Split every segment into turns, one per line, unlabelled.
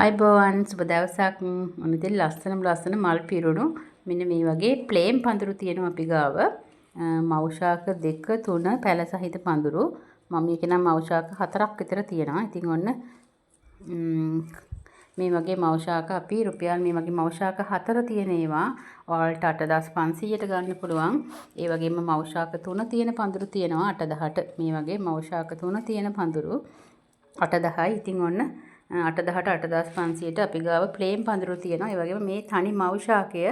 අයිබෝවන් සුබ දවසක්. මොන ඉතින් ලස්සන මල් පිරුණු මෙන්න මේ වගේ ප්ලේන් පඳුරු තියෙනවා අපි ගාව. මවුශාක 2 3 පැල සහිත පඳුරු. මම මේක නම් මවුශාක 4ක් විතර තියෙනවා. ඉතින් ඔන්න මේ වගේ මවුශාක අපි රුපියල් මේ වගේ මවුශාක 4 තියෙන ඒවා ඔයාලට 8500ට ගන්න පුළුවන්. ඒ වගේම මවුශාක 3 තියෙන පඳුරු තියෙනවා 8-10ට. මේ වගේ මවුශාක 3 තියෙන පඳුරු 8-10යි. ඉතින් ඔන්න 8-10ට 8500ට අපි ගාව ප්ලේන් පඳුරු තියෙනවා. ඒ වගේම මේ තනි මව් ශාකය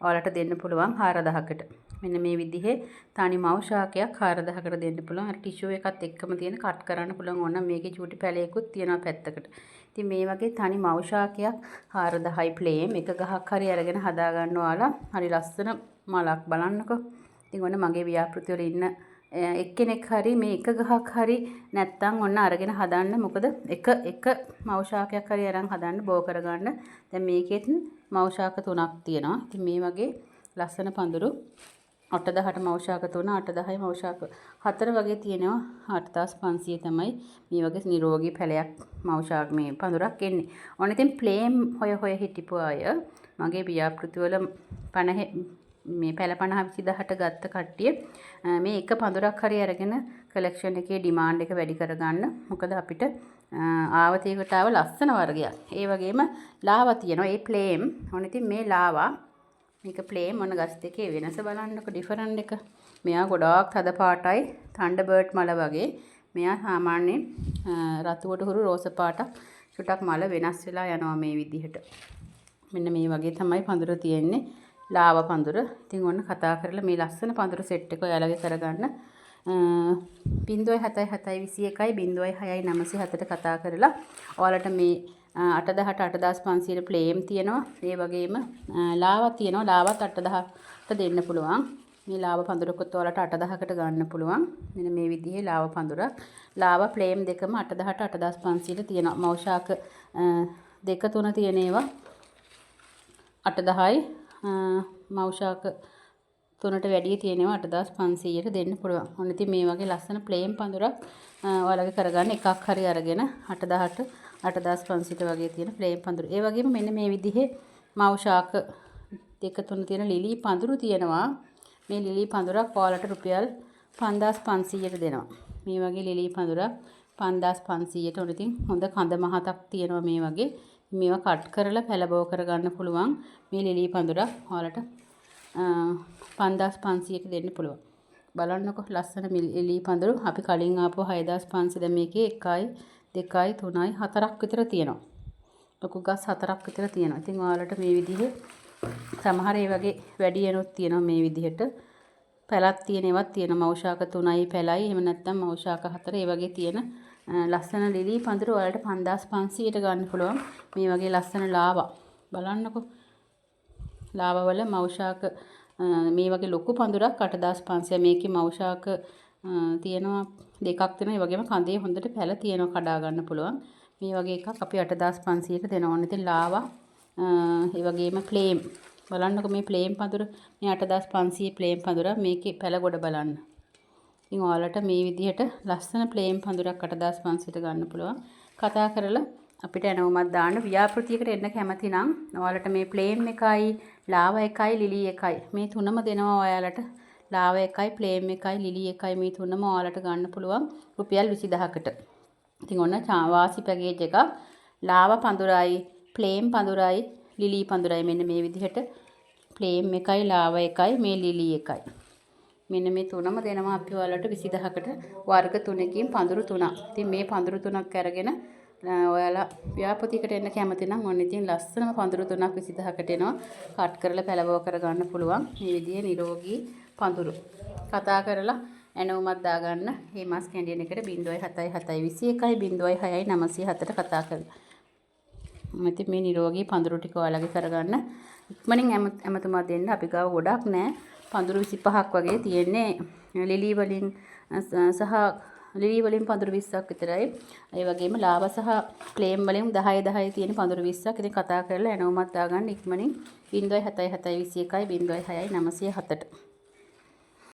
ඔයාලට දෙන්න පුළුවන් 4000කට. මෙන්න මේ විදිහේ තනි මව් ශාකයක් 4000කට දෙන්න පුළුවන්. අර ටිෂු එකත් එක්කම තියෙන කට් කරන්න පුළුවන්. ඕන මේකේ චූටි පැලයකුත් තියෙනවා පැත්තකට. ඉතින් මේ වගේ තනි මව් ශාකයක් 4000යි ප්ලේන් එක ගහක් හරි අරගෙන හදා ගන්න ඔයාලා. හරි ලස්සන මලක් බලන්නකෝ. ඉතින් ඔන්න මගේ ව්‍යාපෘති වල ඉන්න එක්කෙනෙක් හරි මේ එක ගහක් හරි නැත්තම් ඔන්න අරගෙන හදන්න. මොකද එක මව් ශාකයක් හරි අරන් හදන්න බෝ කරගන්න. දැන් මේකෙත් මව් ශාක 3ක් තියෙනවා. ඉතින් මේ වගේ ලස්සන පඳුරු 8-10ට මව් ශාක 3 8-10යි මව් ශාක 4 වගේ තියෙනවා. 8500 තමයි මේ වගේ නිරෝගී පැලයක් මව් ශාක මේ පඳුරක් එන්නේ. ඔන්න ඉතින් ප්ලේන් හොය හිටපු අය මගේ ව්‍යාපෘති වල 50 මේ පැල 50-20000ට ගත්ත කට්ටිය මේ එක පඳුරක් හරි අරගෙන කලෙක්ෂන් එකේ ඩිමාන්ඩ් එක වැඩි කරගන්න. මොකද අපිට ආවතේකට ආව ලස්සන වර්ගයක්. ඒ වගේම ලාවා තියෙනවා. ඒ ප්ලේම්. ඔන්න ඉතින් මේ ලාවා මේක ප්ලේම් මොන ගස් දෙකේ වෙනස බලන්නකො ඩිෆරන්ට් එක. මෙයා ගොඩාක් තද පාටයි තන්ඩර්බර්ඩ් මල වගේ. මෙයා සාමාන්‍යයෙන් රතුවට හුරු රෝස පාටක් චුටක් මල වෙනස් වෙලා යනවා මේ විදිහට. මෙන්න මේ වගේ තමයි පඳුර තියෙන්නේ. ලාව පඳුර. ඉතින් ඔන්න කතා කරලා මේ ලස්සන පඳුර සෙට් එක ඔයාලගේ කරගන්න 07721යි 06907ට කතා කරලා ඔයාලට මේ 8-10ට 8500 ප්ලේම් තියෙනවා. ඒ වගේම ලාවා තියෙනවා. ලාවත් 8-10ට දෙන්න පුළුවන්. මේ ලාව පඳුරකොත් ඔයාලට 8-10කට ගන්න පුළුවන්. මෙන්න මේ විදිහේ ලාව පඳුර. ලාව ප්ලේම් දෙකම 8-10ට 8500ට තියෙනවා. මව් ශාක 2-3 තියෙන ඒවා 8-10යි මව් ශාක 3ට වැඩිය තියෙනවා 8500ට දෙන්න පුළුවන්. ඔන්න ඉතින් මේ වගේ ලස්සන ප්ලේන් පඳුරක් ඔයාලගේ කරගන්න එකක් හරි අරගෙන 8-10ට 8500ට වගේ තියෙන ප්ලේන් පඳුර. ඒ වගේම මෙන්න මේ විදිහේ මව් ශාක 2-3 තියෙන ලිලි පඳුරු තියෙනවා. මේ ලිලි පඳුරක් ඔයාලට රුපියල් 5500ට දෙනවා. මේ වගේ ලිලි පඳුරක් 5500ට. ඔන්න ඉතින් හොඳ කඳ මහතක් තියෙනවා මේ වගේ. මේවා කට් කරලා පැලබෝ කරගන්න පුළුවන්. මේ ලිලි පඳුරක් ඔයාලට 5500ට දෙන්න පුළුවන්. බලන්නකො ලස්සන ලිලි පඳුරු. අපි කලින් ආපුව 6500 දැන් මේකේ 1යි 2යි 3යි 4ක් විතර තියෙනවා. ලොකු ගස් 4ක් විතර තියෙනවා. ඉතින් ඔයාලට මේ විදිහේ සමහර ඒ වගේ වැඩි එනොත් තියෙනවා මේ විදිහට. පැලක් තියෙන ඒවත් තියෙනවා. මව් ශාක 3යි පැලයි. එහෙම නැත්නම් මව් ශාක 4 ඒ වගේ තියෙන ලස්සන ලිලි පඳුරු ඔයාලට 5500ට ගන්න පුළුවන්. මේ වගේ ලස්සන ලාවා බලන්නකො. ලාවා වල මව් ශාක මේ වගේ ලොකු පඳුරක් 8500. මේකේ මව් ශාක තියෙනවා දෙකක් තියෙනවා. ඒ වගේම කඳේ හොඳට පැල තියෙනවා කඩා ගන්න පුළුවන්. මේ වගේ එකක් අපි 8500ට දෙනවා. ඕන ඉතින් ලාවා ඒ වගේම ප්ලේම් බලන්නකො මේ ප්ලේම් පඳුර මේ 8500 ප්ලේම් පඳුර මේකේ පැල ගොඩ බලන්න. ඉතින් ඔයාලට මේ විදිහට ලස්සන ප්ලේන් පඳුරක් 8500ට ගන්න පුළුවන්. කතා කරලා අපිට එනවමත් දාන්න. ව්‍යාපෘතියකට එන්න කැමති නම් ඔයාලට මේ ප්ලේන් එකයි, ලාව එකයි, ලිලි එකයි මේ තුනම දෙනවා ඔයාලට. ලාව එකයි, ප්ලේන් එකයි, ලිලි එකයි මේ තුනම ඔයාලට ගන්න පුළුවන් රුපියල් 20000කට. ඉතින් ඔන්න වාසි පැකේජ් එකක්. ලාව පඳුරයි, ප්ලේන් පඳුරයි, ලිලි පඳුරයි මෙන්න මේ විදිහට ප්ලේන් එකයි, ලාව එකයි, මේ ලිලි එකයි. මෙන්න මේ තුනම දෙනවා අපි ඔයාලට 20000කට වර්ග 3කින් පඳුරු 3ක්. ඉතින් මේ පඳුරු 3ක් අරගෙන ඔයාලා ව්‍යාපෘතියකට එන්න කැමති නම් ඔන්න ඉතින් ලස්සනම පඳුරු 3ක් 20000කට එනවා. කට් කරලා පැලවව කරගන්න පුළුවන්. මේ විදිහේ නිරෝගී පඳුරු. කතා කරලා එනවමත් දාගන්න. මේ මාස් කැන්ඩියන් එකට 07721යි 06907ට කතා කරලා. ඉතින් මේ නිරෝගී පඳුරු ටික ඔයාලගේ කරගන්න. ඉක්මනින් ඇමතුමක් දෙන්න. අපි ගාව ගොඩක් නෑ. පඳුරු 25ක් වගේ තියෙන්නේ. ලිලි වලින් සහ ලිලි වලින් පඳුරු 20ක් විතරයි. ඒ වගේම ලාවා සහ ප්ලේම් වලින් 10 තියෙන පඳුරු 20ක්. ඉතින් කතා කරලා එනවමත් දාගන්න ඉක්මනින් 07721යි 06907ට.